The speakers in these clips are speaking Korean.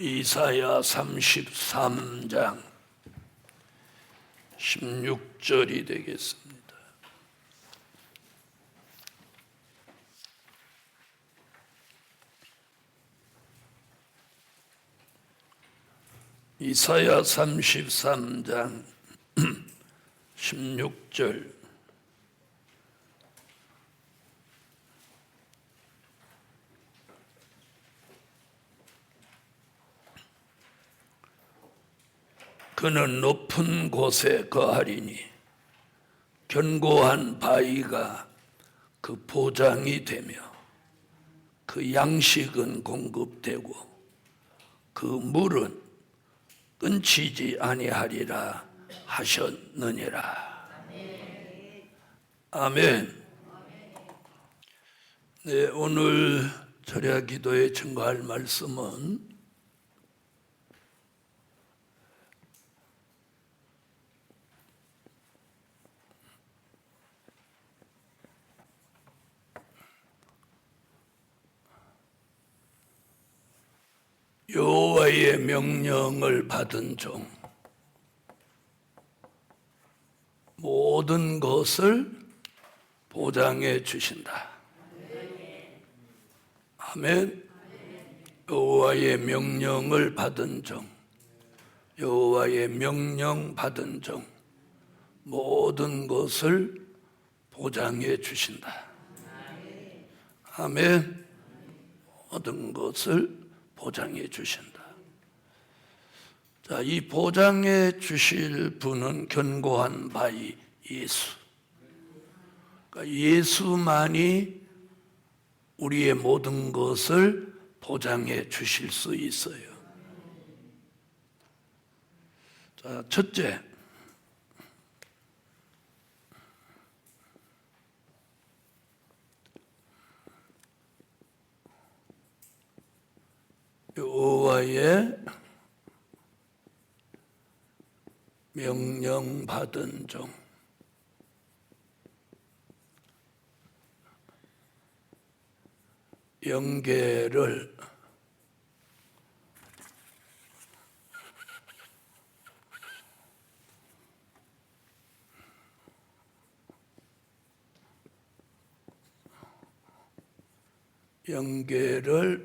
이사야 33장 16절이 되겠습니다. 이사야 33장 16절. 그는 높은 곳에 거하리니 견고한 바위가 그 보장이 되며 그 양식은 공급되고 그 물은 끊치지 아니하리라 하셨느니라. 아멘. 네, 오늘 절야 기도에 증거할 말씀은 여호와의 명령을 받은 종 모든 것을 보장해 주신다. 아멘. 여호와의 명령을 받은 종, 여호와의 명령 받은 종 모든 것을 보장해 주신다. 아멘. 모든 것을 보장해 주신다. 자, 이 보장해 주실 분은 견고한 바위 예수. 그러니까 예수만이 우리의 모든 것을 보장해 주실 수 있어요. 자, 첫째, 여호와의 명령받은 종, 영계를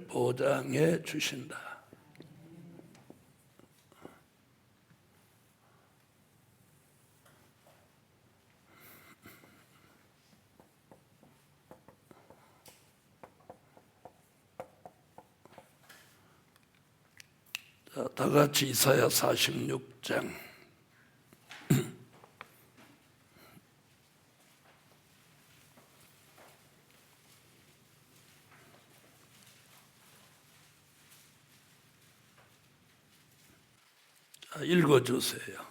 보장해 주신다. 자, 다 같이 이사야 46장 읽어주세요.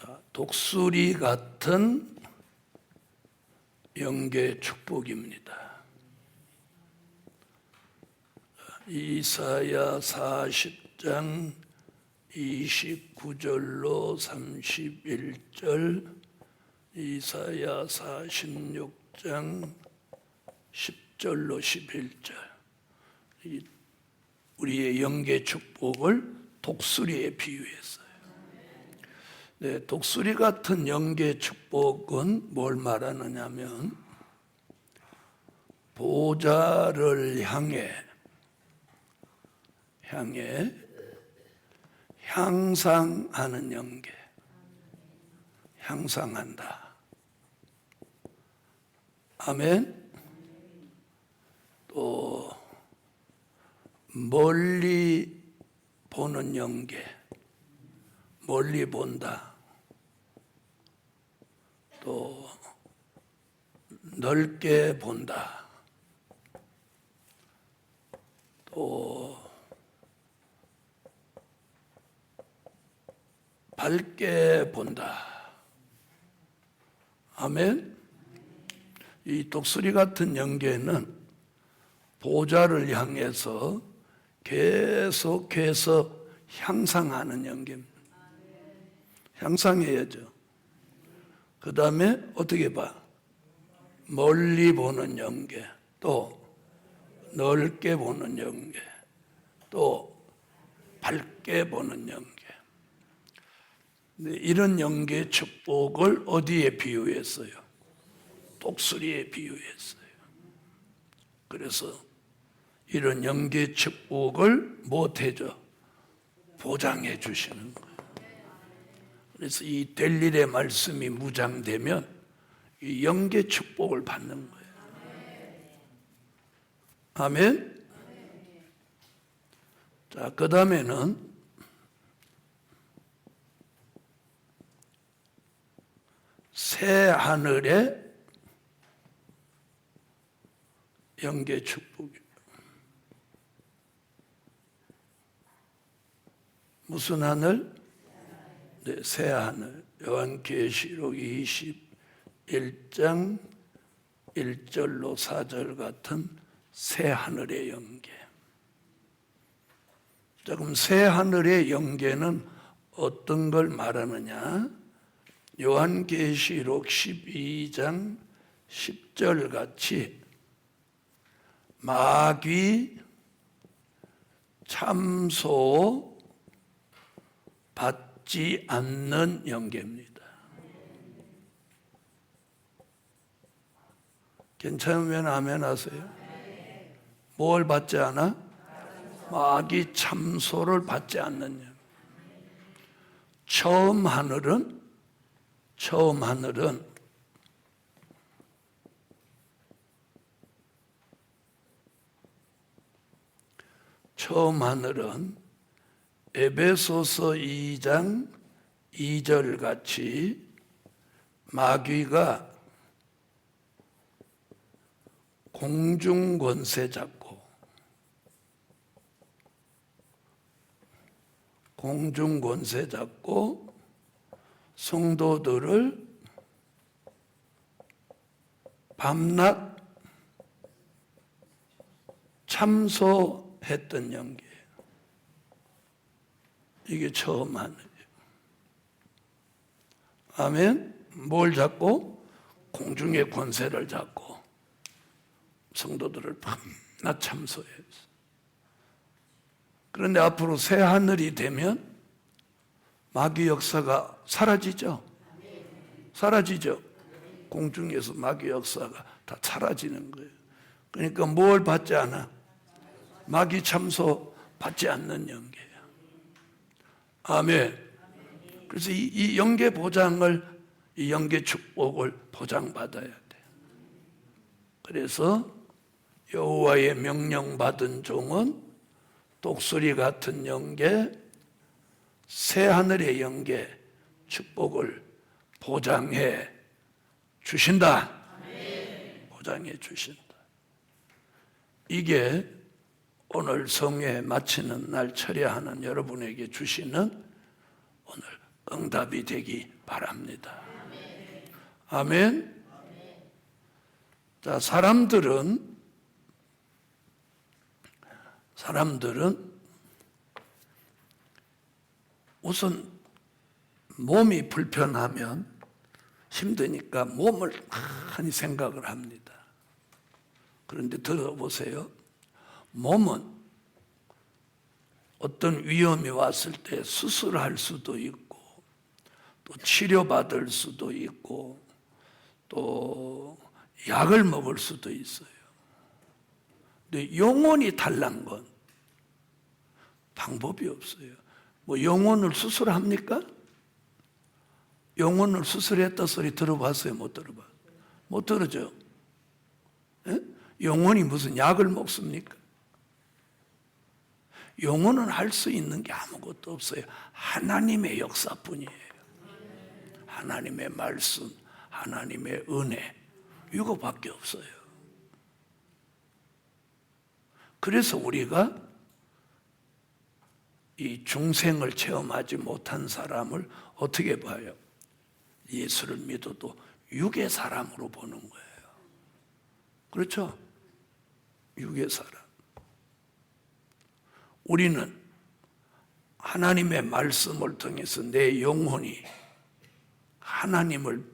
자, 독수리 같은 영계 축복입니다. 이사야 40장 29절로 31절, 이사야 46장 10절로 11절. 우리의 영계 축복을 독수리에 비유했어요. 네, 독수리 같은 영계 축복은 뭘 말하느냐면 보좌를 향해 향상하는 영계, 향상한다. 아멘. 또 멀리 보는 영계, 멀리 본다. 또 넓게 본다. 또 밝게 본다. 아멘. 이 독수리 같은 영계는 보좌를 향해서 계속해서 향상하는 연계입니다. 향상해야죠. 그 다음에 어떻게 봐? 멀리 보는 연계, 또 넓게 보는 연계, 또 밝게 보는 연계. 이런 연계의 축복을 어디에 비유했어요? 독수리에 비유했어요. 그래서 이런 연계의 축복을 못해줘? 보장해 주시는 거예요. 그래서 이 될 일의 말씀이 무장되면 이 연계 축복을 받는 거예요. 아멘. 자, 그 다음에는 새 하늘의 연계 축복이에요. 무슨 하늘? 네, 새 하늘. 요한계시록 21장 1절로 4절 같은 새 하늘의 연계. 자, 그럼 새 하늘의 연계는 어떤 걸 말하느냐? 요한계시록 12장 10절 같이 마귀 참소 받지 않는 연계입니다. 괜찮으면 아멘 하세요. 뭘 받지 않아? 마귀 참소를 받지 않는 연계. 처음 하늘은 에베소서 2장 2절 같이 마귀가 공중 권세 잡고 성도들을 밤낮 참소했던 연계예요. 이게 처음 하는 거예요. 아멘. 뭘 잡고? 공중의 권세를 잡고 성도들을 밤낮 참소했어. 그런데 앞으로 새 하늘이 되면 마귀 역사가 사라지죠. 공중에서 마귀 역사가 다 사라지는 거예요. 그러니까 뭘 받지 않아? 마귀 참소 받지 않는 연계예요. 아멘. 그래서 이 연계 보장을, 이 연계 축복을 보장받아야 돼. 그래서 여호와의 명령받은 종은 독수리 같은 연계, 새 하늘의 연계 축복을 보장해 주신다. 보장해 주신다. 이게 오늘 성회 마치는 날 철야하는 여러분에게 주시는 오늘 응답이 되기 바랍니다. 아멘. 자, 사람들은 우선 몸이 불편하면 힘드니까 몸을 많이 생각을 합니다. 그런데 들어보세요. 몸은 어떤 위험이 왔을 때 수술할 수도 있고 또 치료받을 수도 있고 또 약을 먹을 수도 있어요. 근데 영혼이 탈난 건 방법이 없어요. 뭐 영혼을 수술합니까? 영혼을 수술했다 소리 들어봤어요? 못 들어봤어요? 못 들어죠? 예? 영혼이 무슨 약을 먹습니까? 영혼은 할 수 있는 게 아무것도 없어요. 하나님의 역사뿐이에요. 하나님의 말씀, 하나님의 은혜, 이거밖에 없어요. 그래서 우리가 이 중생을 체험하지 못한 사람을 어떻게 봐요? 예수를 믿어도 육의 사람으로 보는 거예요. 그렇죠? 육의 사람. 우리는 하나님의 말씀을 통해서 내 영혼이 하나님을,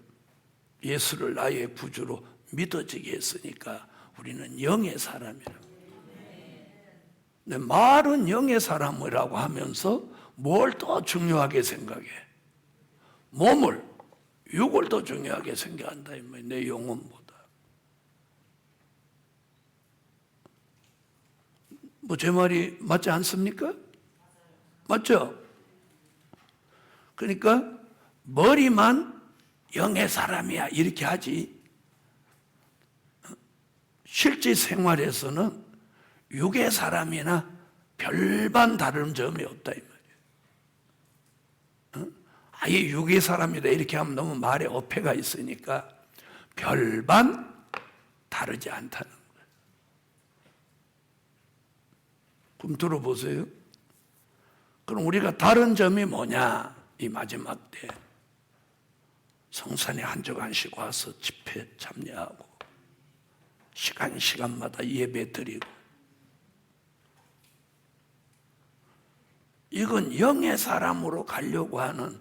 예수를 나의 구주로 믿어지게 했으니까 우리는 영의 사람이라. 근데 말은 영의 사람이라고 하면서 뭘 더 중요하게 생각해? 몸을, 육을 더 중요하게 생각한다 이 말이야. 내 영혼보다. 뭐 제 말이 맞지 않습니까? 맞죠? 그러니까 머리만 영의 사람이야 이렇게 하지, 실제 생활에서는 육의 사람이나 별반 다른 점이 없다 이 말이에요. 아예 육의 사람이다 이렇게 하면 너무 말에 어폐가 있으니까 별반 다르지 않다는 거예요. 그럼 들어보세요. 그럼 우리가 다른 점이 뭐냐? 이 마지막 때 성산에 한 주간씩 와서 집회 참여하고 시간마다 예배 드리고, 이건 영의 사람으로 가려고 하는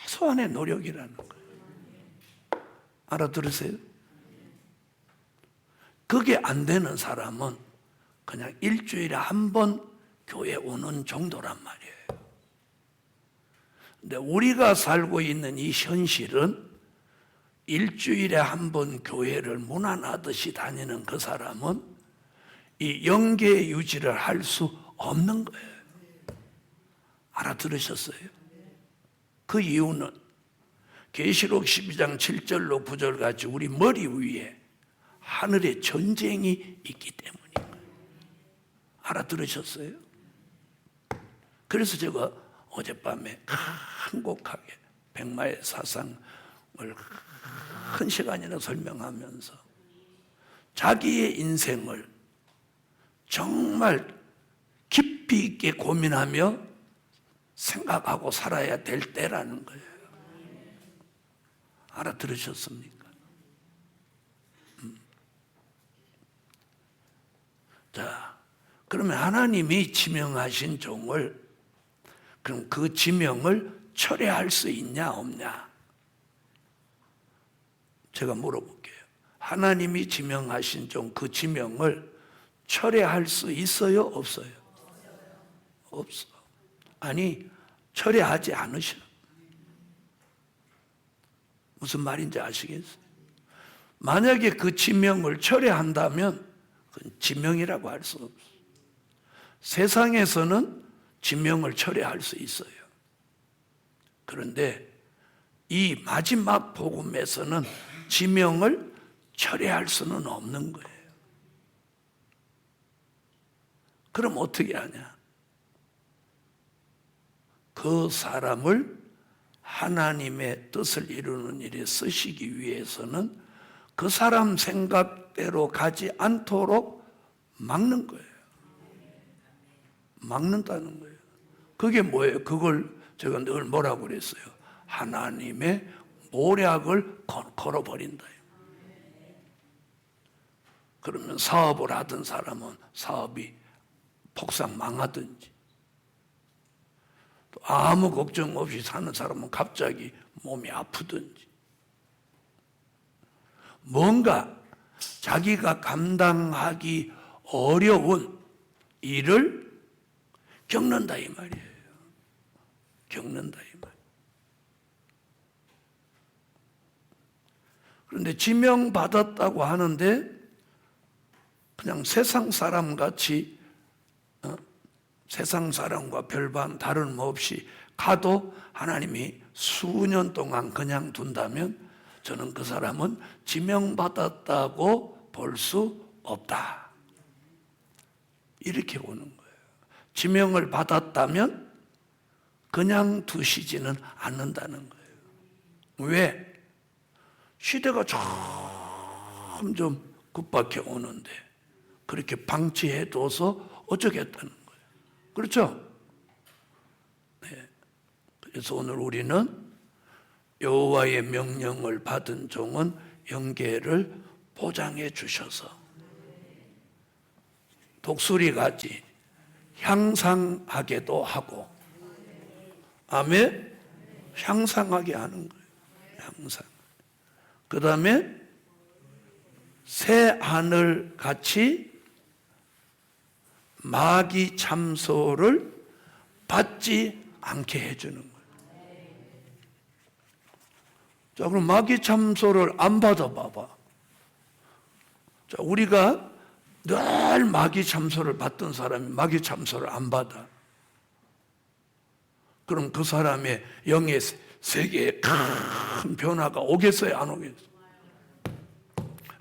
최소한의 노력이라는 거예요. 알아들으세요? 그게 안 되는 사람은 그냥 일주일에 한 번 교회 오는 정도란 말이에요. 근데 우리가 살고 있는 이 현실은 일주일에 한 번 교회를 무난하듯이 다니는 그 사람은 이 영계 유지를 할 수 없는 거예요. 알아들으셨어요? 그 이유는 계시록 12장 7절로 9절 같이 우리 머리 위에 하늘의 전쟁이 있기 때문인 거예요. 알아들으셨어요? 그래서 제가 어젯밤에 한곡하게 백마의 사상을 큰 시간이나 설명하면서 자기의 인생을 정말 깊이 있게 고민하며 생각하고 살아야 될 때라는 거예요. 알아들으셨습니까? 자, 그러면 하나님이 지명하신 종을, 그럼 그 지명을 철회할 수 있냐 없냐? 제가 물어볼게요. 하나님이 지명하신 종, 그 지명을 철회할 수 있어요 없어요? 없어. 아니, 철회하지 않으셔. 무슨 말인지 아시겠어요? 만약에 그 지명을 철회한다면 그건 지명이라고 할 수 없어. 세상에서는 지명을 철회할 수 있어요. 그런데 이 마지막 복음에서는 지명을 철회할 수는 없는 거예요. 그럼 어떻게 하냐? 그 사람을 하나님의 뜻을 이루는 일에 쓰시기 위해서는 그 사람 생각대로 가지 않도록 막는 거예요. 막는다는 거예요. 그게 뭐예요? 그걸 제가 늘 뭐라고 그랬어요? 하나님의 모략을 걸어버린다. 그러면 사업을 하던 사람은 사업이 폭삭 망하든지, 또 아무 걱정 없이 사는 사람은 갑자기 몸이 아프든지, 뭔가 자기가 감당하기 어려운 일을 겪는다 이 말이에요. 겪는다 이 말. 그런데 지명받았다고 하는데 그냥 세상 사람 같이 세상 사람과 별반 다름없이 가도 하나님이 수년 동안 그냥 둔다면 저는 그 사람은 지명받았다고 볼 수 없다. 이렇게 보는 거예요. 지명을 받았다면 그냥 두시지는 않는다는 거예요. 왜? 시대가 점점 급박해 오는데 그렇게 방치해둬서 어쩌겠다는 거예요. 그렇죠? 네. 그래서 오늘 우리는 여호와의 명령을 받은 종은 영계를 보장해 주셔서 독수리 같이 향상하게도 하고. 아멘. 향상하게 하는 거예요. 향상. 그 다음에 새 하늘 같이 마귀 참소를 받지 않게 해주는 거예요. 자, 그럼 마귀 참소를 안 받아봐봐. 자, 우리가 늘 마귀 참소를 받던 사람이 마귀 참소를 안 받아. 그럼 그 사람의 영의 세계에 큰 변화가 오겠어요, 안 오겠어요?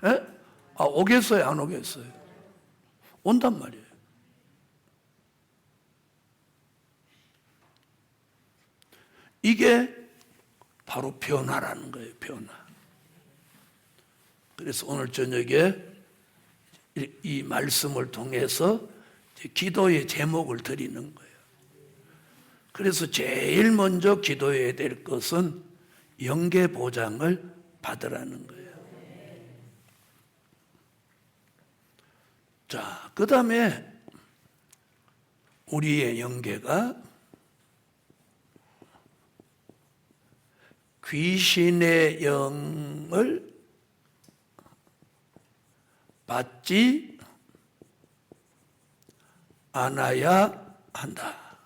에? 오겠어요, 안 오겠어요? 온단 말이에요. 이게 바로 변화라는 거예요, 변화. 그래서 오늘 저녁에 이 말씀을 통해서 기도의 제목을 드리는 거예요. 그래서 제일 먼저 기도해야 될 것은 영계 보장을 받으라는 거예요. 자, 그 다음에 우리의 영계가 귀신의 영을 받지 않아야 한다.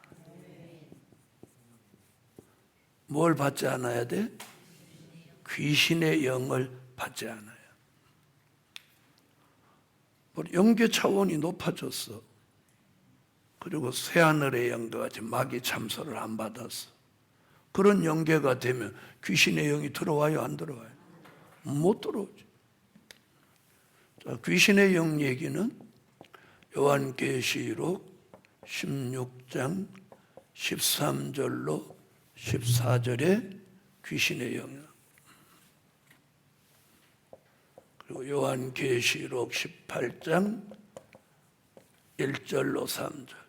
뭘 받지 않아야 돼? 귀신의 영을 받지 않아요. 영계 차원이 높아졌어. 그리고 새하늘의 영과 같이 마귀 참소를 안 받았어. 그런 영계가 되면 귀신의 영이 들어와요, 안 들어와요? 못 들어오지. 자, 귀신의 영 얘기는 요한계시록 16장 13절로 14절에 귀신의 영이야. 그리고 요한계시록 18장 1절로 3절.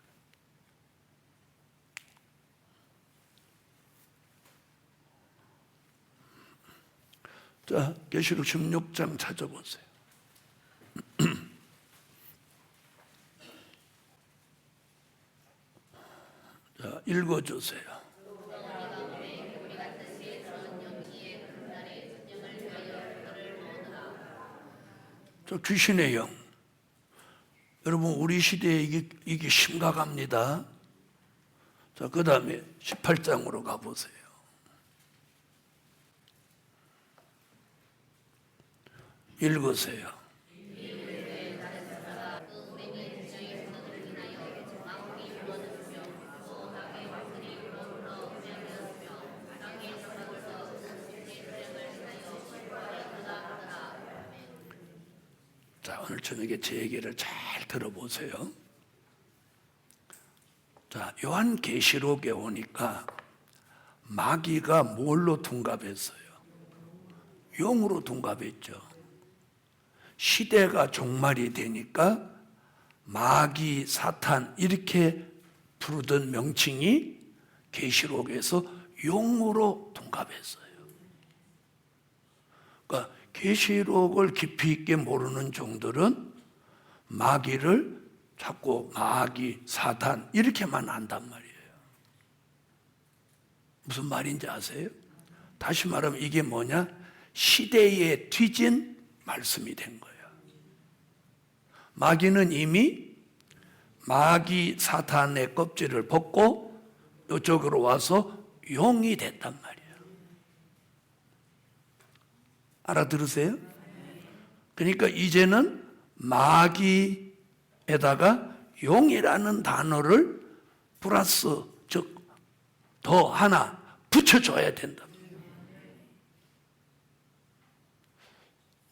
자, 계시록 16장 찾아보세요. 자, 읽어주세요. 저 귀신의 영. 여러분, 우리 시대에 이게 심각합니다. 자, 그 다음에 18장으로 가보세요. 읽으세요. 자, 오늘 저녁에 제 얘기를 잘 들어보세요. 자, 요한계시록에 오니까 마귀가 뭘로 둔갑했어요? 용으로 둔갑했죠. 시대가 종말이 되니까 마귀, 사탄 이렇게 부르던 명칭이 계시록에서 용으로 둔갑했어요. 그러니까 계시록을 깊이 있게 모르는 종들은 마귀를 자꾸 마귀, 사탄 이렇게만 안단 말이에요. 무슨 말인지 아세요? 다시 말하면 이게 뭐냐? 시대에 뒤진 말씀이 된 거예요. 마귀는 이미 마귀 사탄의 껍질을 벗고 이쪽으로 와서 용이 됐단 말이에요. 알아들으세요? 그러니까 이제는 마귀에다가 용이라는 단어를 플러스, 즉 더 하나 붙여줘야 된다.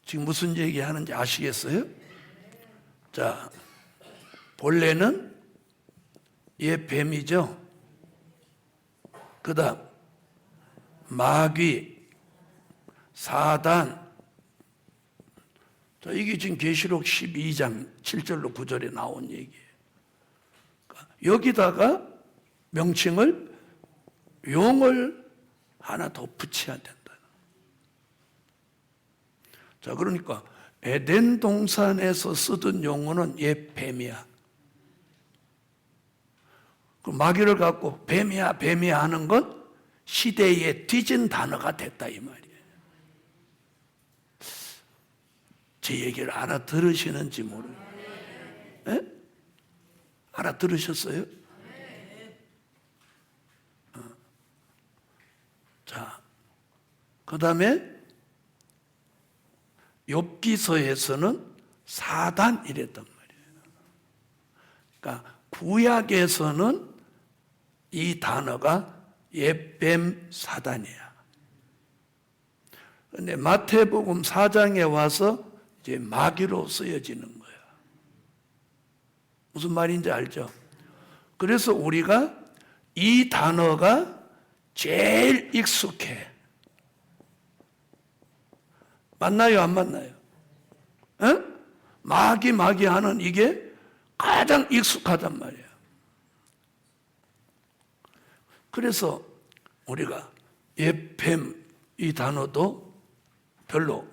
지금 무슨 얘기하는지 아시겠어요? 자, 본래는 얘 뱀이죠. 그 다음 마귀, 사단. 자, 이게 지금 계시록 12장 7절로 9절에 나온 얘기예요. 여기다가 명칭을 용을 하나 더 붙여야 된다. 자, 그러니까 에덴 동산에서 쓰던 용어는 얘 뱀이야. 그 마귀를 갖고 뱀이야 뱀이야 하는 건 시대에 뒤진 단어가 됐다 이 말이에요. 제 얘기를 알아들으시는지 모르겠어요. 에? 알아들으셨어요? 자, 그 다음에 욥기서에서는 사단 이랬단 말이에요. 그러니까 구약에서는 이 단어가 옛뱀 사단이야. 그런데 마태복음 4장에 와서 이제 마귀로 쓰여지는 거야. 무슨 말인지 알죠? 그래서 우리가 이 단어가 제일 익숙해. 맞나요? 안 맞나요? 에? 마귀 하는 이게 가장 익숙하단 말이야. 그래서 우리가 옛뱀 이 단어도 별로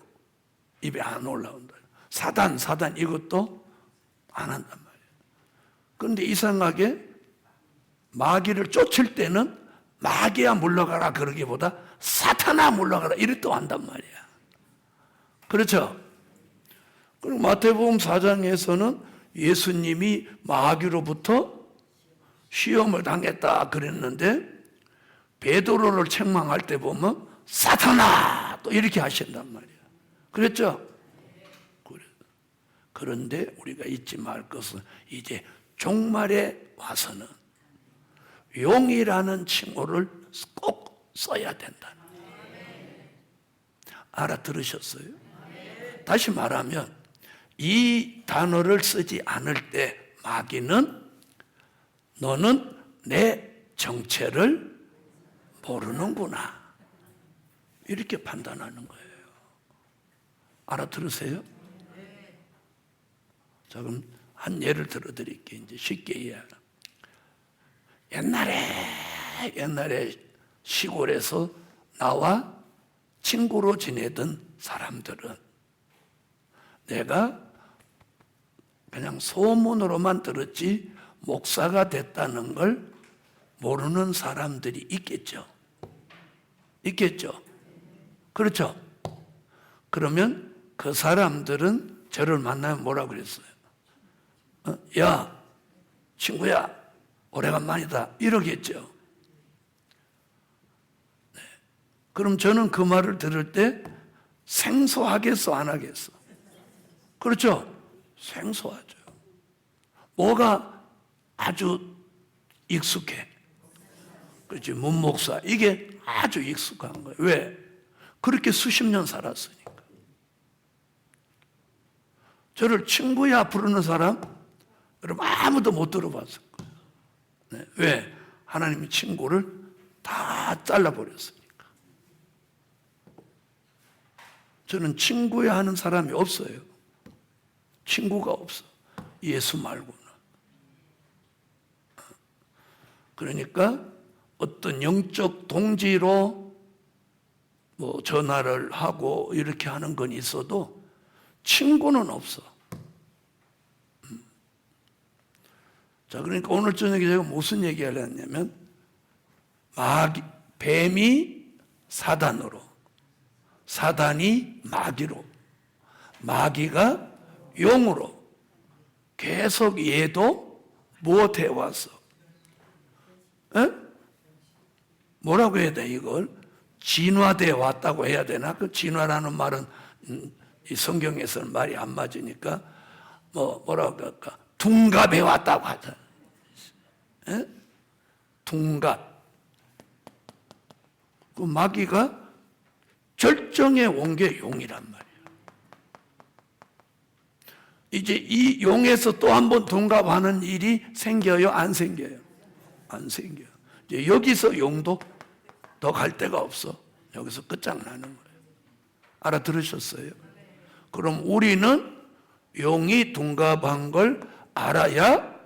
입에 안 올라온다. 사단 이것도 안 한단 말이야. 그런데 이상하게 마귀를 쫓을 때는 마귀야 물러가라 그러기보다 사탄아 물러가라 이래 또 한단 말이야. 그렇죠? 그리고 마태복음 4장에서는 예수님이 마귀로부터 시험을 당했다 그랬는데 베드로를 책망할 때 보면 사탄아 또 이렇게 하신단 말이야. 그랬죠? 그런데 우리가 잊지 말 것은 이제 종말에 와서는 용이라는 칭호를 꼭 써야 된다. 알아들으셨어요? 다시 말하면 이 단어를 쓰지 않을 때 마귀는 너는 내 정체를 모르는구나 이렇게 판단하는 거예요. 알아들으세요? 자, 그럼 한 예를 들어드릴게요. 이제 쉽게 이해하라. 옛날에 시골에서 나와 친구로 지내던 사람들은 내가 그냥 소문으로만 들었지 목사가 됐다는 걸 모르는 사람들이 있겠죠. 있겠죠. 그렇죠. 그러면 그 사람들은 저를 만나면 뭐라고 그랬어요? 야, 친구야, 오래간만이다. 이러겠죠. 네. 그럼 저는 그 말을 들을 때 생소하겠어, 안 하겠어? 그렇죠? 생소하죠. 뭐가 아주 익숙해? 그렇지, 문목사. 이게 아주 익숙한 거예요. 왜? 그렇게 수십 년 살았으니까. 저를 친구야 부르는 사람, 여러분 아무도 못 들어봤을 거예요. 네. 왜? 하나님이 친구를 다 잘라버렸으니까. 저는 친구야 하는 사람이 없어요. 친구가 없어. 예수 말고는. 그러니까 어떤 영적 동지로 뭐 전화를 하고 이렇게 하는 건 있어도 친구는 없어. 자, 그러니까 오늘 저녁에 제가 무슨 얘기를 했냐면 뱀이 사단으로, 사단이 마귀로, 마귀가 용으로 계속 얘도 무엇 해왔어? 에? 뭐라고 해야 돼 이걸? 진화되어 왔다고 해야 되나? 그 진화라는 말은 이 성경에서는 말이 안 맞으니까 뭐라고 할까? 둔갑해 왔다고 하자. 에? 둔갑. 그 마귀가 절정에 온 게 용이란 말이에요. 이제 이 용에서 또 한 번 둔갑하는 일이 생겨요? 안 생겨요? 안 생겨요. 이제 여기서 용도 더 갈 데가 없어. 여기서 끝장나는 거예요. 알아들으셨어요? 그럼 우리는 용이 둔갑한 걸 알아야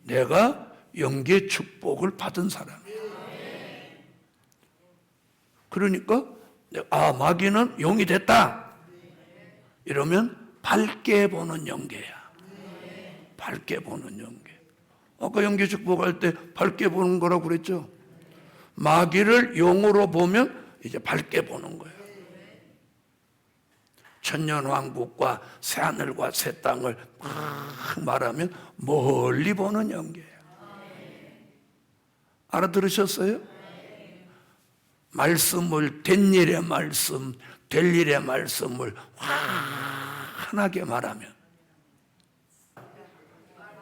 내가 영계 축복을 받은 사람이에요. 그러니까 마귀는 용이 됐다 이러면 밝게 보는 영계야. 밝게 보는 영계. 아까 영계축복 할 때 밝게 보는 거라고 그랬죠. 마귀를 영으로 보면 이제 밝게 보는 거예요. 천년왕국과 새하늘과 새 땅을 막 말하면 멀리 보는 영계예요. 알아들으셨어요? 말씀을, 된 일의 말씀, 될 일의 말씀을 환하게 말하면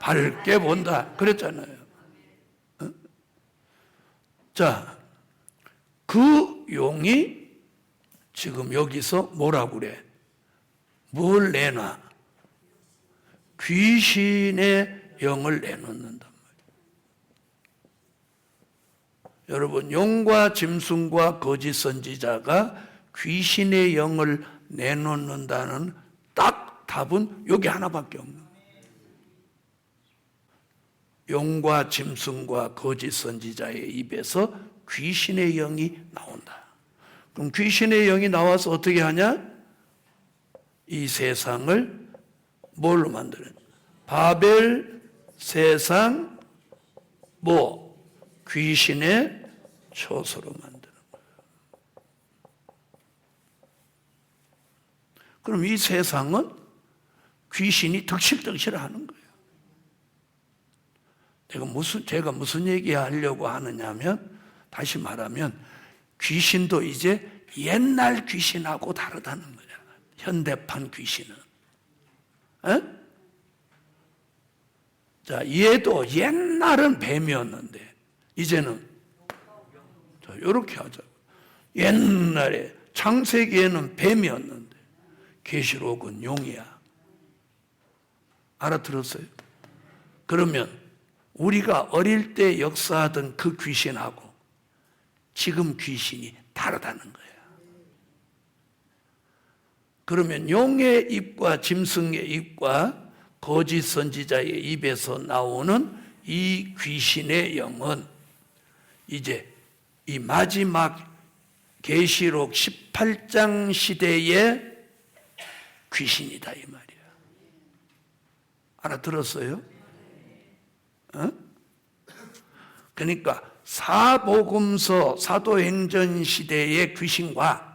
밝게 본다 그랬잖아요. 자, 그 용이 지금 여기서 뭐라고 그래? 뭘 내놔? 귀신의 영을 내놓는단 말이에요. 여러분, 용과 짐승과 거짓 선지자가 귀신의 영을 내놓는다는 딱 답은 여기 하나밖에 없는 거예요. 용과 짐승과 거짓 선지자의 입에서 귀신의 영이 나온다. 그럼 귀신의 영이 나와서 어떻게 하냐? 이 세상을 뭘로 만드는? 바벨 세상 귀신의 초소로 만드는 거예요. 그럼 이 세상은 귀신이 득실득실하는 거예요. 제가 무슨 얘기하려고 하느냐면, 다시 말하면 귀신도 이제 옛날 귀신하고 다르다는 거예요. 현대판 귀신은. 에? 자, 얘도 옛날은 뱀이었는데 이제는 자, 이렇게 하자. 옛날에 창세기에는 뱀이었는데 계시록은 용이야. 알아들었어요? 그러면 우리가 어릴 때 역사하던 그 귀신하고 지금 귀신이 다르다는 거예요. 그러면 용의 입과 짐승의 입과 거짓 선지자의 입에서 나오는 이 귀신의 영은 이제 이 마지막 계시록 18장 시대의 귀신이다 이 말이야. 알아들었어요? 그러니까 사복음서 사도행전 시대의 귀신과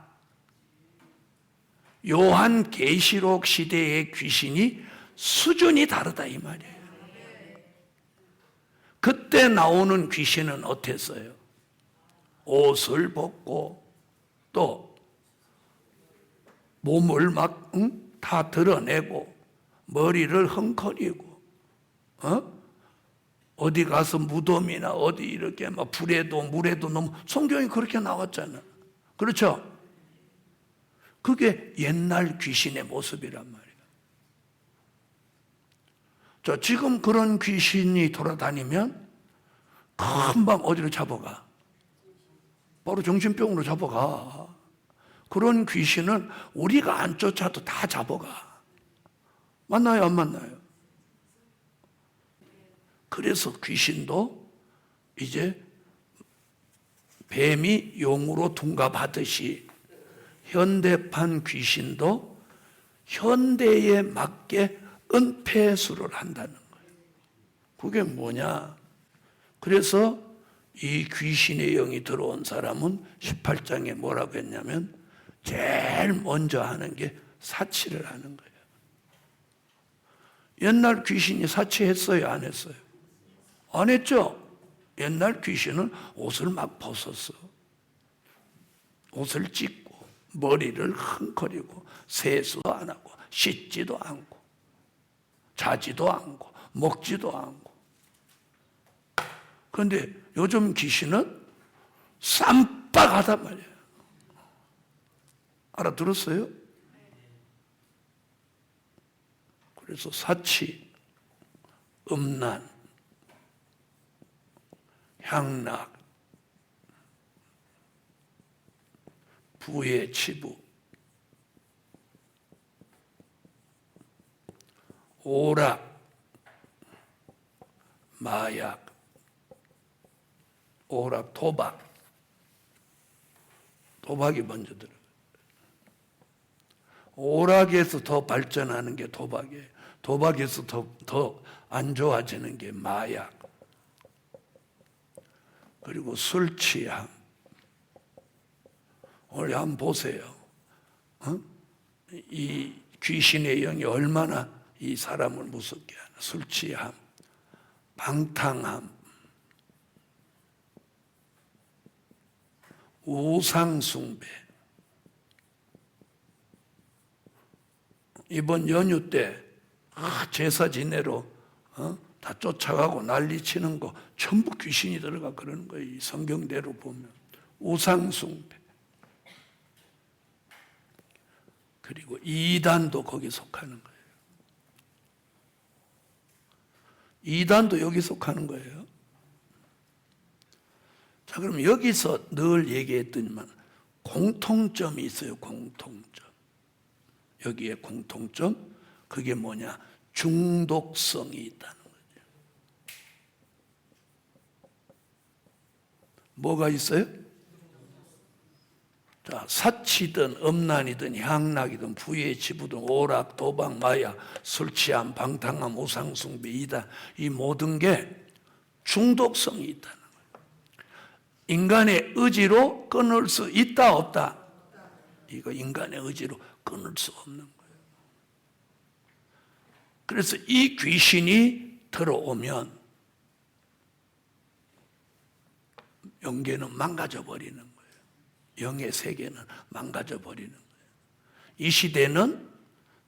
요한 계시록 시대의 귀신이 수준이 다르다 이 말이에요. 그때 나오는 귀신은 어땠어요? 옷을 벗고 또 몸을 막 다 드러내고 머리를 헝커리고 어디 가서 무덤이나 어디 이렇게 막 불에도 물에도 너무 성경이 그렇게 나왔잖아. 그렇죠? 그게 옛날 귀신의 모습이란 말이에요. 자, 지금 그런 귀신이 돌아다니면 금방 어디로 잡아가? 바로 정신병으로 잡아가. 그런 귀신은 우리가 안 쫓아도 다 잡아가. 맞나요? 안 맞나요? 그래서 귀신도 이제 뱀이 용으로 둔갑하듯이 현대판 귀신도 현대에 맞게 은폐수를 한다는 거예요. 그게 뭐냐? 그래서 이 귀신의 영이 들어온 사람은 18장에 뭐라고 했냐면 제일 먼저 하는 게 사치를 하는 거예요. 옛날 귀신이 사치했어요? 안 했어요? 안 했죠? 옛날 귀신은 옷을 막 벗었어. 옷을 찢고 머리를 헝커리고 세수도 안 하고 씻지도 않고 자지도 않고 먹지도 않고. 그런데 요즘 귀신은 쌈박하단 말이에요. 알아들었어요? 그래서 사치, 음란, 향락, 부의 치부, 오락, 마약, 오락, 도박이 먼저 들어요. 오락에서 더 발전하는 게 도박이에요. 도박에서 더 안 좋아지는 게 마약. 그리고 술 취함. 오늘 한번 보세요. 이 귀신의 영이 얼마나 이 사람을 무섭게 하나. 술 취함, 방탕함, 우상숭배. 이번 연휴 때 제사 지내러 다 쫓아가고 난리치는 거 전부 귀신이 들어가 그러는 거예요. 이 성경대로 보면 우상숭배. 그리고 이단도 거기 속하는 거예요. 이단도 여기 속하는 거예요. 자, 그럼 여기서 늘 얘기했더니만 공통점이 있어요. 공통점. 여기에 공통점, 그게 뭐냐? 중독성이 있다는 거죠. 뭐가 있어요? 자, 사치든 음란이든 향락이든 부의 지부든 오락, 도박, 마약, 술 취함, 방탕함, 우상숭배, 이단, 이 모든 게 중독성이 있다는 거예요. 인간의 의지로 끊을 수 있다 없다? 이거 인간의 의지로 끊을 수 없는 거예요. 그래서 이 귀신이 들어오면 영계는 망가져 버리는 거예요. 영의 세계는 망가져 버리는 거예요. 이 시대는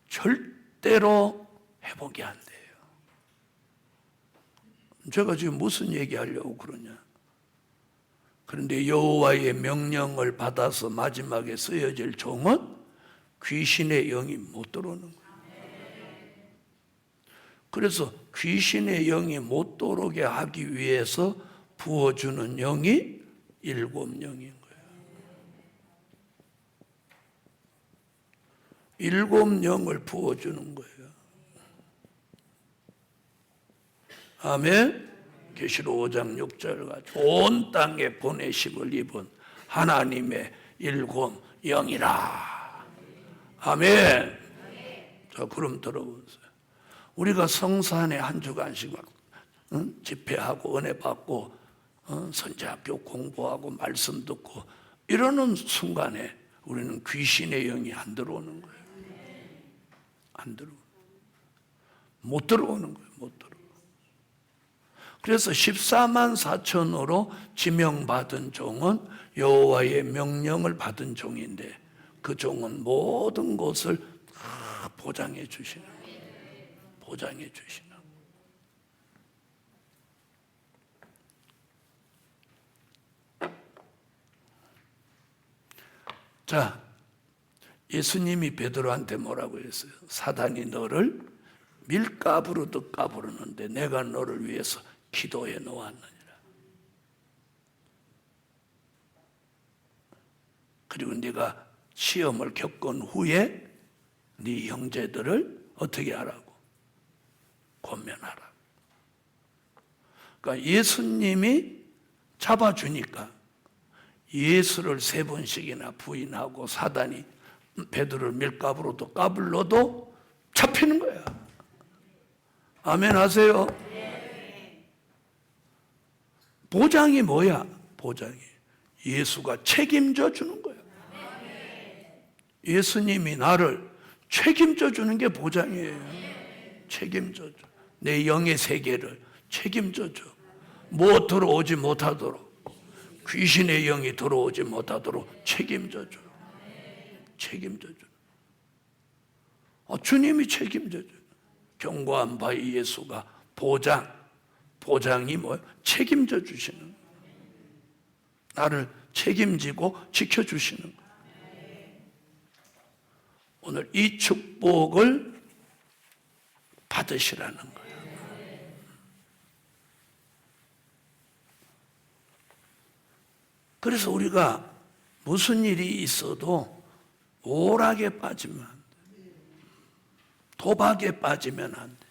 절대로 회복이 안 돼요. 제가 지금 무슨 얘기하려고 그러냐? 그런데 여호와의 명령을 받아서 마지막에 쓰여질 종은 귀신의 영이 못 들어오는 거예요. 그래서 귀신의 영이 못 들어오게 하기 위해서 부어주는 영이 7영인 거예요. 7영을 부어주는 거예요. 아멘. 계시록 5장 6절 같이 온 땅에 보내심을 입은 하나님의 7영이라. 아멘. 자, 그럼 들어보세요. 우리가 성산에 한 주간씩 집회하고 은혜 받고 선지학교 공부하고 말씀 듣고 이러는 순간에 우리는 귀신의 영이 안 들어오는 거예요. 안 들어오는 거예요. 못 들어오는 거예요. 못 들어오는 거예요. 그래서 14만 4천으로 지명받은 종은 여호와의 명령을 받은 종인데 그 종은 모든 것을 다 보장해 주시는 거예요. 보장해 주시는 거예요. 자, 예수님이 베드로한테 뭐라고 했어요? 사단이 너를 밀가부르듯 까부르는데 내가 너를 위해서 기도해 놓았느니라. 그리고 네가 시험을 겪은 후에 네 형제들을 어떻게 하라고? 권면하라. 그러니까 예수님이 잡아주니까 예수를 3번씩이나 부인하고 사단이 베드로를 밀가부로도 까불러도 잡히는 거야. 아멘 하세요. 보장이 뭐야? 보장이 예수가 책임져 주는 거야. 예수님이 나를 책임져 주는 게 보장이에요. 책임져 줘. 내 영의 세계를 책임져 줘. 뭐 들어오지 못하도록, 귀신의 영이 들어오지 못하도록 책임져 줘. 책임져 줘. 주님이 책임져 줘. 경고한 바의 예수가 보장이 뭐예요? 책임져 주시는 거예요. 나를 책임지고 지켜주시는 거예요. 오늘 이 축복을 받으시라는 거예요. 그래서 우리가 무슨 일이 있어도 오락에 빠지면 안 돼. 도박에 빠지면 안 돼.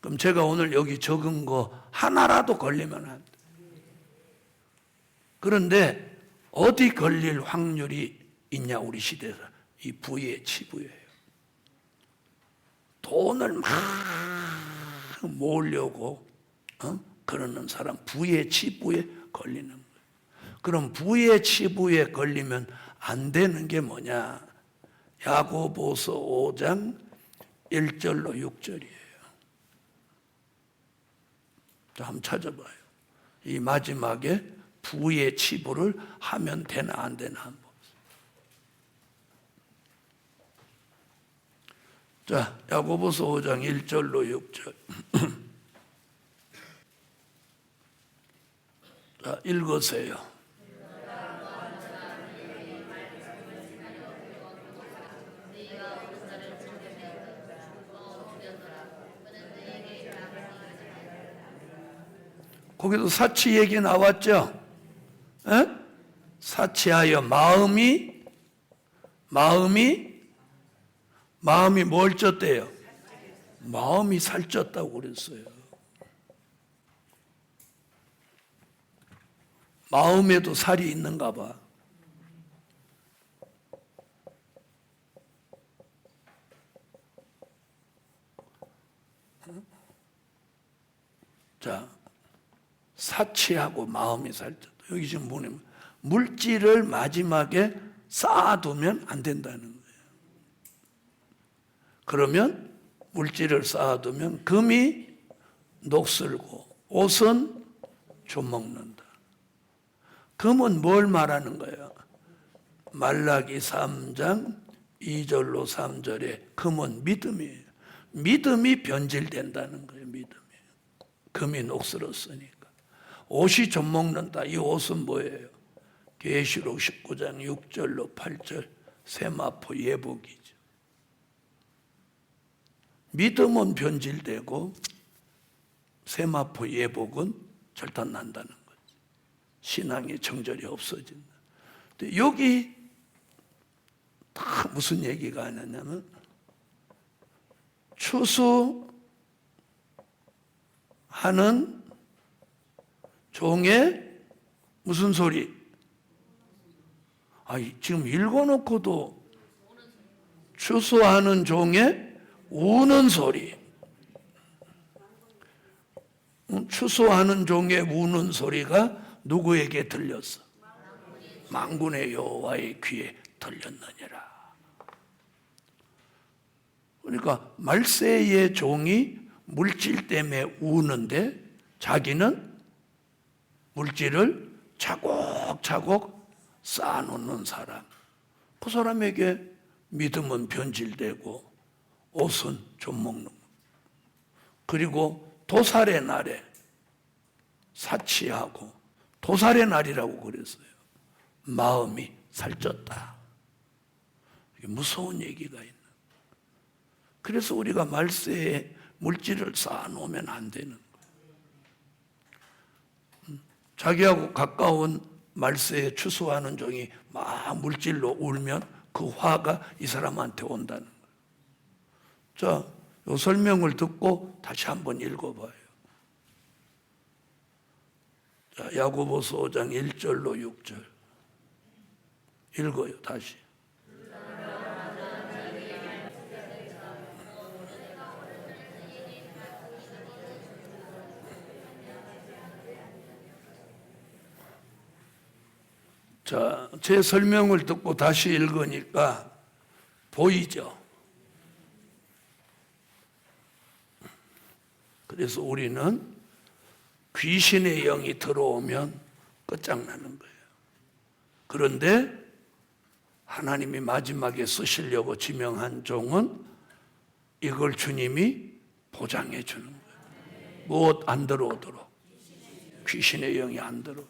그럼 제가 오늘 여기 적은 거 하나라도 걸리면 안 돼. 그런데 어디 걸릴 확률이 있냐 우리 시대에서? 이 부의 치부예요. 돈을 막 모으려고 그러는 사람 부의 치부에 걸리는 거예요. 그럼 부의 치부에 걸리면 안 되는 게 뭐냐? 야고보서 5장 1절로 6절이에요. 자, 한번 찾아봐요. 이 마지막에 부의 치부를 하면 되나 안 되나 한번 보세요. 자, 야고보서 5장 1절로 6절. 자, 읽으세요. 거기도 사치 얘기 나왔죠? 에? 사치하여 마음이 뭘 쪘대요? 마음이 살쪘다고 그랬어요. 마음에도 살이 있는가 봐. 자, 사치하고 마음이 살쪘다. 여기 지금 뭐냐면 물질을 마지막에 쌓아두면 안 된다는 거예요. 그러면 물질을 쌓아두면 금이 녹슬고 옷은 좀먹는다. 금은 뭘 말하는 거예요? 말라기 3장 2절로 3절에 금은 믿음이에요. 믿음이 변질된다는 거예요. 믿음이. 금이 녹슬었으니까. 옷이 좀먹는다. 이 옷은 뭐예요? 계시록 19장 6절로 8절 세마포 예복이죠. 믿음은 변질되고 세마포 예복은 절단난다는 거지. 신앙의 정절이 없어진다. 근데 여기 다 무슨 얘기가 하냐면 추수하는 종의 무슨 소리? 지금 읽어놓고도 추수하는 종의 우는 소리. 추수하는 종의 우는 소리가 누구에게 들렸어? 만군의 여호와의 귀에 들렸느니라. 그러니까 말세의 종이 물질 때문에 우는데 자기는 물질을 차곡차곡 쌓아놓는 사람. 그 사람에게 믿음은 변질되고 옷은 좀 먹는 거. 그리고 도살의 날에 사치하고 도살의 날이라고 그랬어요. 마음이 살쪘다. 이게 무서운 얘기가 있는. 그래서 우리가 말세에 물질을 쌓아놓으면 안 되는 거예요. 자기하고 가까운 말세에 추수하는 종이 막 물질로 울면 그 화가 이 사람한테 온다는 거예요. 자, 이 설명을 듣고 다시 한번 읽어봐요. 자, 야고보서 5장 1절로 6절 읽어요. 다시. 자, 제 설명을 듣고 다시 읽으니까 보이죠? 그래서 우리는 귀신의 영이 들어오면 끝장나는 거예요. 그런데 하나님이 마지막에 쓰시려고 지명한 종은 이걸 주님이 보장해 주는 거예요. 무엇 안 들어오도록. 귀신의 영이 안 들어와.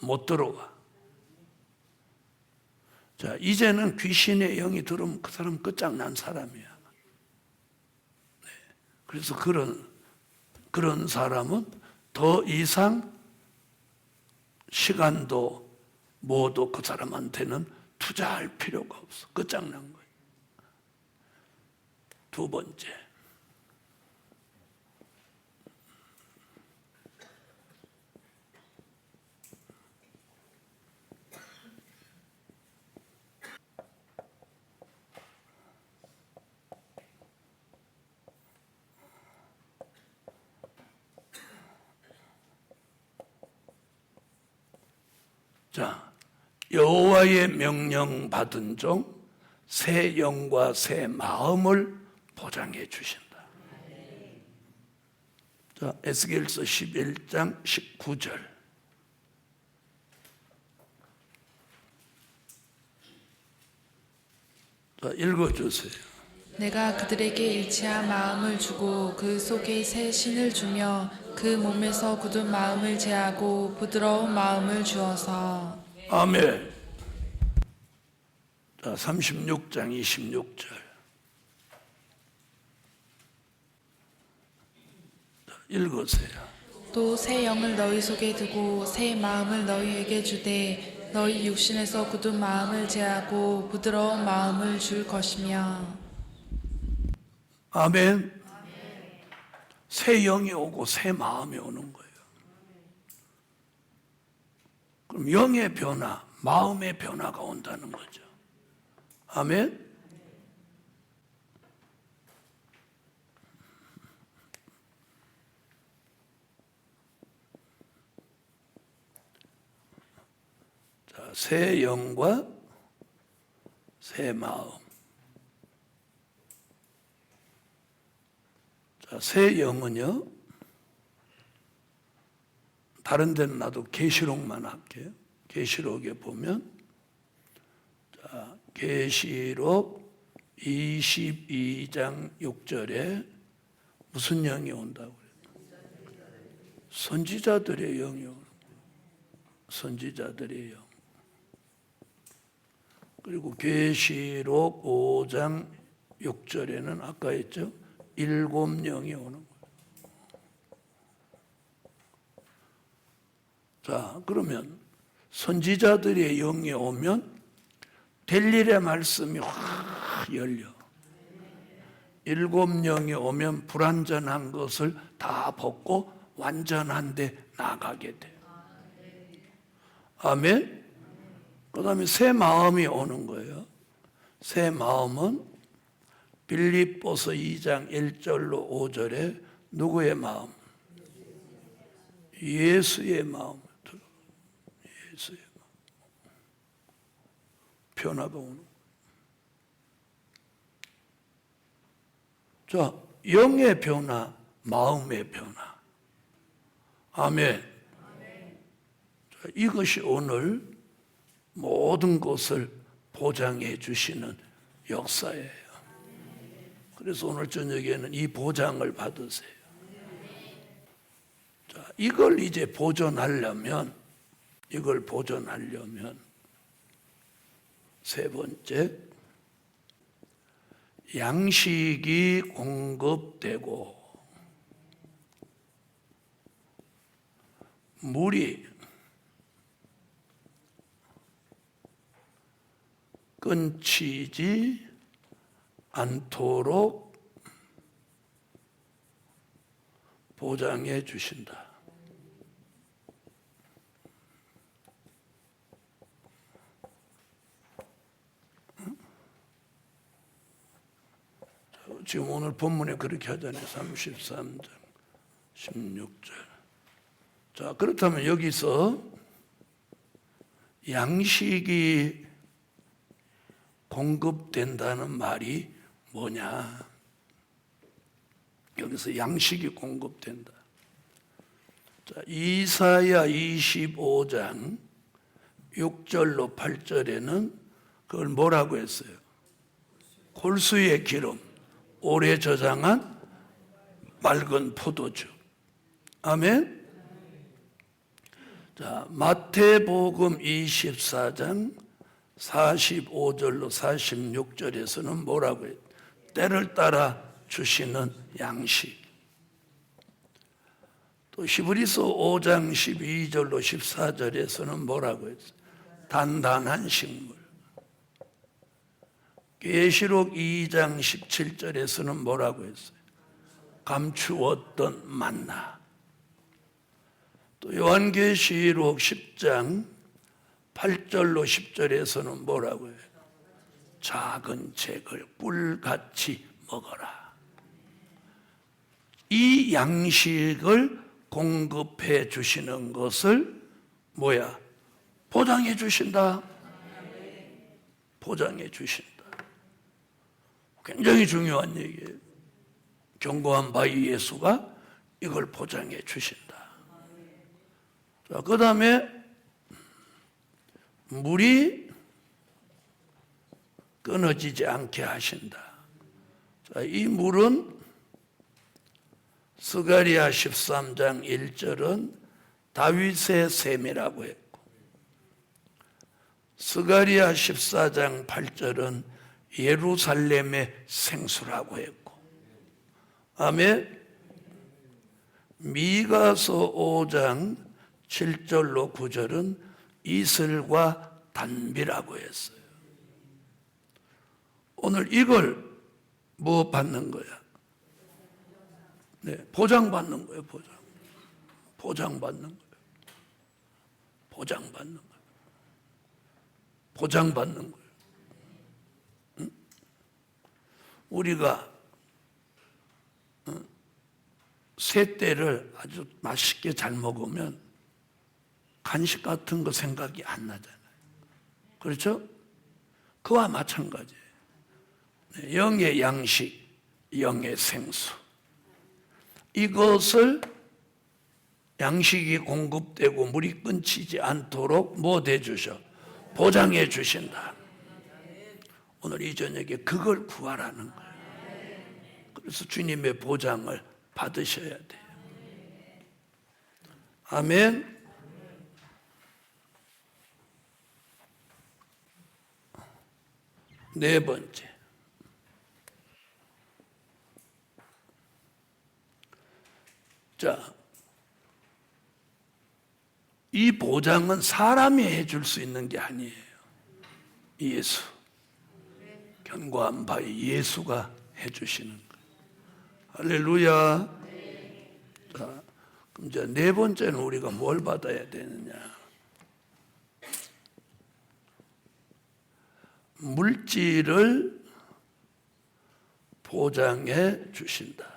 못 들어와. 자, 이제는 귀신의 영이 들어오면 그 사람 끝장난 사람이야. 네. 그래서 그런 사람은 더 이상 시간도 뭐도 그 사람한테는 투자할 필요가 없어. 끝장난 거예요. 두 번째. 자, 여호와의 명령 받은 종 새 영과 새 마음을 보장해 주신다. 자, 에스겔서 11장 19절. 자, 읽어주세요. 내가 그들에게 일치한 마음을 주고 그 속에 새 신을 주며 그 몸에서 굳은 마음을 제하고 부드러운 마음을 주어서. 아멘. 자, 36장 26절. 자, 읽으세요. 또 새 영을 너희 속에 두고 새 마음을 너희에게 주되 너희 육신에서 굳은 마음을 제하고 부드러운 마음을 줄 것이며. 아멘. 새 영이 오고 새 마음이 오는 거예요. 그럼 영의 변화, 마음의 변화가 온다는 거죠. 아멘. 자, 새 영과 새 마음. 자, 새 영은요, 다른 데는 나도 계시록만 할게요. 계시록에 보면, 자, 계시록 22장 6절에 무슨 영이 온다고 그래요? 선지자들의 영이 오는 거예요. 선지자들의 영. 그리고 계시록 5장 6절에는 아까 했죠? 7영이 오는 거예요. 자, 그러면 선지자들의 영이 오면 될 일의 말씀이 확 열려. 7영이 오면 불완전한 것을 다 벗고 완전한 데 나가게 돼. 아멘. 그 다음에 새 마음이 오는 거예요. 새 마음은 빌립보서 2장 1절로 5절에 누구의 마음? 예수의 마음. 예수의 마음. 변화가 오는 거예요. 자, 영의 변화, 마음의 변화. 아멘. 자, 이것이 오늘 모든 것을 보장해 주시는 역사예요. 그래서 오늘 저녁에는 이 보장을 받으세요. 자, 이걸 이제 보존하려면 세 번째, 양식이 공급되고 물이 끊치지 않도록 보장해 주신다. 지금 오늘 본문에 그렇게 하잖아요. 33장 16절. 자, 그렇다면 여기서 양식이 공급된다는 말이 뭐냐? 여기서 양식이 공급된다. 자, 이사야 25장 6절로 8절에는 그걸 뭐라고 했어요? 골수의 기름, 오래 저장한 맑은 포도주. 아멘. 자, 마태복음 24장 45절로 46절에서는 뭐라고 해요? 때를 따라 주시는 양식. 또 히브리서 5장 12절로 14절에서는 뭐라고 했어요? 단단한 식물. 계시록 2장 17절에서는 뭐라고 했어요? 감추었던 만나. 또 요한계시록 10장 8절로 10절에서는 뭐라고 해요? 작은 책을 꿀같이 먹어라. 이 양식을 공급해 주시는 것을 뭐야? 보장해 주신다. 보장해 주신다. 굉장히 중요한 얘기예요. 견고한 바위 예수가 이걸 보장해 주신다. 자, 그 다음에 물이 끊어지지 않게 하신다. 자, 이 물은 스가랴 13장 1절은 다윗의 샘이라고 했고, 스가랴 14장 8절은 예루살렘의 생수라고 했고, 아멘. 미가서 5장 7절로 9절은 이슬과 단비라고 했어요. 오늘 이걸 뭐 받는 거야? 네, 보장받는 거예요, 보장. 보장받는 거예요. 보장받는 거예요. 보장받는 거예요. 응? 우리가 새떼를 아주 맛있게 잘 먹으면 간식 같은 거 생각이 안 나잖아요. 그렇죠? 그와 마찬가지예요. 영의 양식, 영의 생수. 이것을 양식이 공급되고 물이 끊기지 않도록 뭐 대주셔? 보장해 주신다. 오늘 이 저녁에 그걸 구하라는 거예요. 그래서 주님의 보장을 받으셔야 돼요. 아멘. 네 번째. 자, 이 보장은 사람이 해줄 수 있는 게 아니에요. 예수. 견고한 바위 예수가 해주시는 거예요. 할렐루야. 자, 그럼 이제 네 번째는 우리가 뭘 받아야 되느냐? 물질을 보장해 주신다.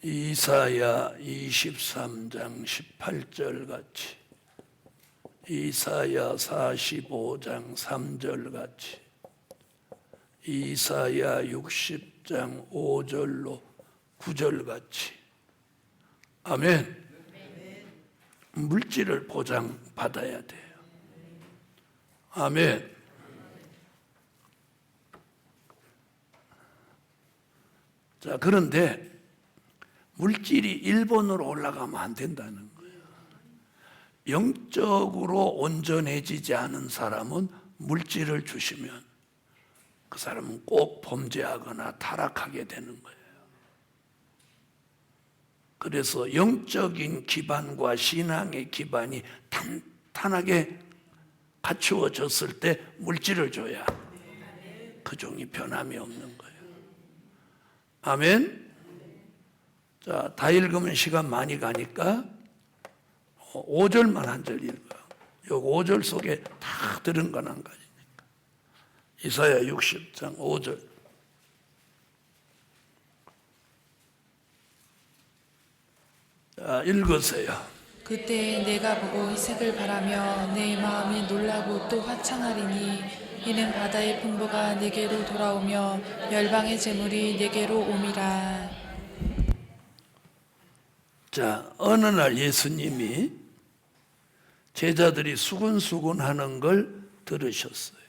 이사야 23장 18절 같이, 이사야 45장 3절 같이, 이사야 60장 5절로 9절 같이. 아멘. 물질을 보장받아야 돼요. 아멘. 자, 그런데 물질이 일본으로 올라가면 안 된다는 거예요. 영적으로 온전해지지 않은 사람은 물질을 주시면 그 사람은 꼭 범죄하거나 타락하게 되는 거예요. 그래서 영적인 기반과 신앙의 기반이 탄탄하게 갖추어졌을 때 물질을 줘야 그 종이 변함이 없는 거예요. 아멘. 자, 다 읽으면 시간 많이 가니까 5절만 한 절 읽어요. 이 5절 속에 다 들은 건 한 가지니까. 이사야 60장 5절. 자, 읽으세요. 그때 내가 보고 희색을 바라며 내 마음이 놀라고 또 화창하리니 이는 바다의 풍부가 내게로 돌아오며 열방의 재물이 내게로 옴이라. 자, 어느 날 예수님이 제자들이 수군수군 하는 걸 들으셨어요.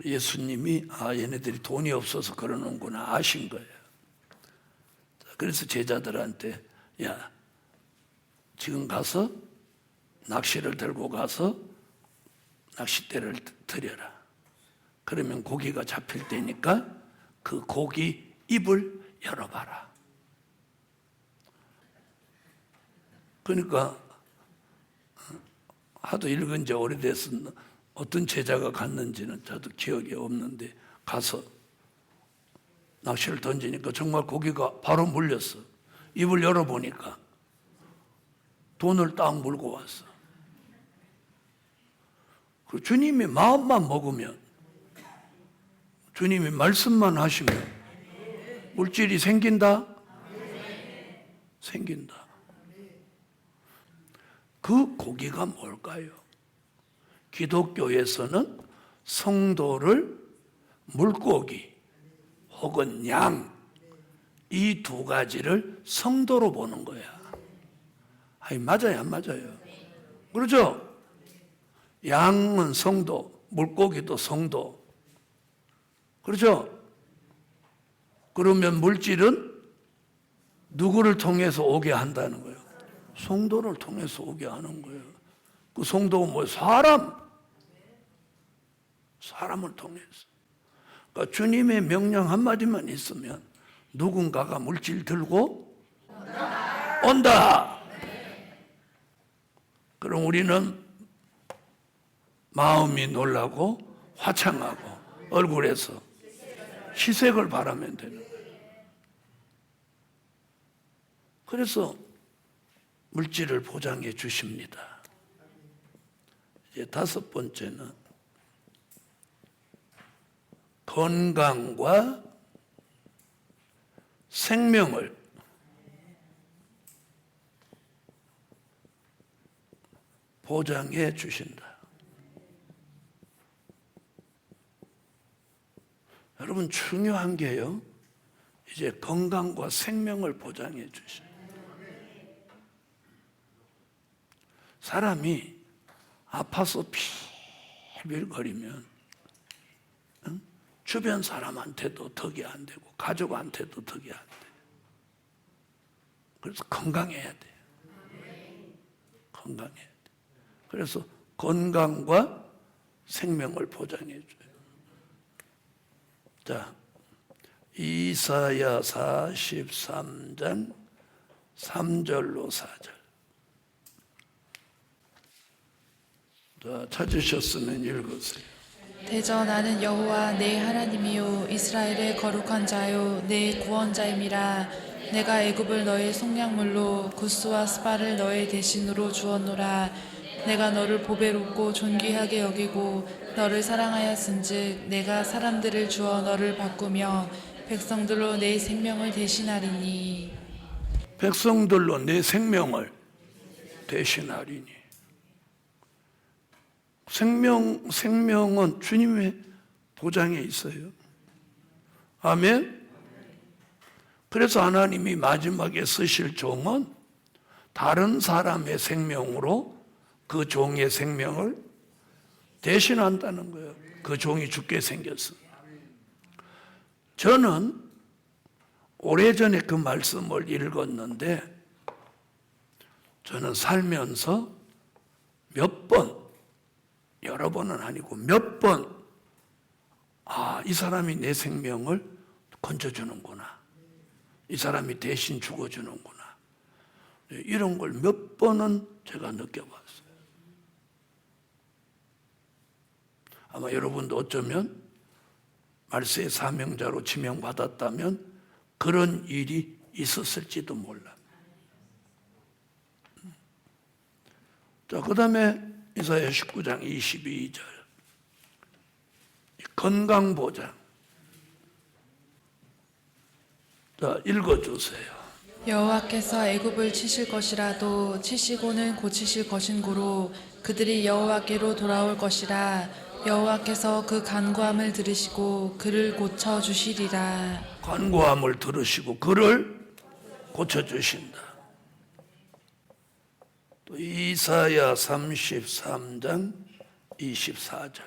예수님이 얘네들이 돈이 없어서 그러는구나 아신 거예요. 그래서 제자들한테 야, 지금 가서 낚시를 들고 가서 낚싯대를 들여라. 그러면 고기가 잡힐 테니까 그 고기 입을 열어봐라. 그러니까 하도 읽은 지 오래돼서 어떤 제자가 갔는지는 저도 기억이 없는데 가서 낚시를 던지니까 정말 고기가 바로 물렸어. 입을 열어보니까 돈을 딱 물고 왔어. 주님이 마음만 먹으면 주님이 말씀만 하시면 물질이 생긴다? 생긴다. 그 고기가 뭘까요? 기독교에서는 성도를 물고기 혹은 양, 이 두 가지를 성도로 보는 거야. 아니, 맞아요, 안 맞아요? 그렇죠? 양은 성도, 물고기도 성도. 그렇죠? 그러면 물질은 누구를 통해서 오게 한다는 거예요? 성도를 통해서 오게 하는 거예요. 그 성도가 뭐예요? 사람을 통해서. 그러니까 주님의 명령 한마디만 있으면 누군가가 물질 들고 온다. 그럼 우리는 마음이 놀라고 화창하고 얼굴에서 희색을 바라면 되는 거예요. 그래서 물질을 보장해 주십니다. 이제 다섯 번째는 건강과 생명을 보장해 주신다. 여러분, 중요한 게요, 이제 건강과 생명을 보장해 주신다. 사람이 아파서 빌빌거리면 주변 사람한테도 덕이 안 되고 가족한테도 덕이 안 돼. 그래서 건강해야 돼. 건강해야 돼. 그래서 건강과 생명을 보장해 줘요. 자, 이사야 43장 3절로 4절. 자, 찾으셨으면 읽으세요. 대저 나는 여호와 내 하나님이요 이스라엘의 거룩한 자요 내 구원자임이라. 내가 애굽을 너의 속량물로 구스와 스바를 너의 대신으로 주었노라. 내가 너를 보배롭고 존귀하게 여기고 너를 사랑하였은즉 내가 사람들을 주어 너를 바꾸며 백성들로 내 생명을 대신하리니. 백성들로 내 생명을 대신하리니. 생명은 주님의 보장에 있어요. 아멘. 그래서 하나님이 마지막에 쓰실 종은 다른 사람의 생명으로 그 종의 생명을 대신한다는 거예요. 그 종이 죽게 생겼어. 저는 오래전에 그 말씀을 읽었는데, 저는 살면서 몇 번, 여러 번은 아니고 몇 번, 이 사람이 내 생명을 건져주는구나. 이 사람이 대신 죽어주는구나. 이런 걸 몇 번은 제가 느껴봤어요. 아마 여러분도 어쩌면 말세의 사명자로 지명받았다면 그런 일이 있었을지도 몰라. 자, 그 다음에 이사야 19장 22절. 건강보장. 자, 읽어주세요. 여호와께서 애굽을 치실 것이라도 치시고는 고치실 것인고로 그들이 여호와께로 돌아올 것이라. 여호와께서 그 간구함을 들으시고 그를 고쳐 주시리라. 간구함을 들으시고 그를 고쳐주신다. 또 이사야 33장 24절.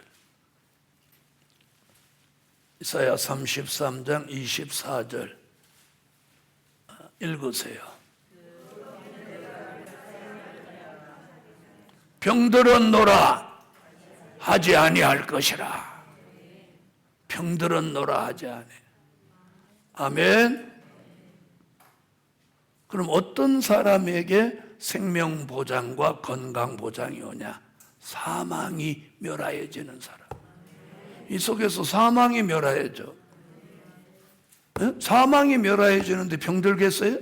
이사야 33장 24절 읽으세요. 병들은 노라 하지 아니할 것이라. 병들은 노라 하지 아니. 아멘. 그럼 어떤 사람에게 생명보장과 건강보장이 오냐? 사망이 멸하여지는 사람. 이 속에서 사망이 멸하여져. 사망이 멸하여지는데 병들겠어요?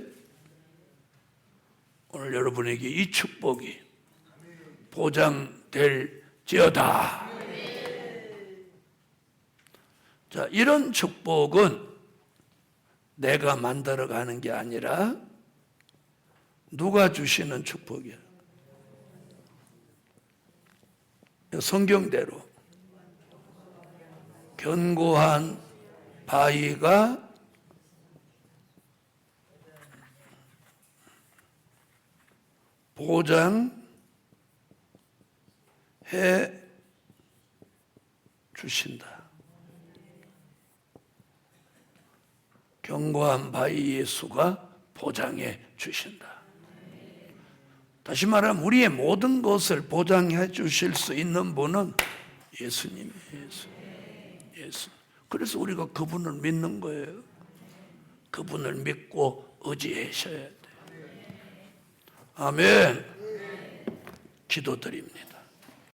오늘 여러분에게 이 축복이 보장될지어다. 자, 자, 이런 축복은 내가 만들어가는 게 아니라 누가 주시는 축복이야? 성경대로 견고한 바위가 보장해 주신다. 견고한 바위 예수가 보장해 주신다. 다시 말하면 우리의 모든 것을 보장해 주실 수 있는 분은 예수님이에요. 예수. 그래서 우리가 그분을 믿는 거예요. 그분을 믿고 의지하셔야 돼요. 아멘. 기도드립니다.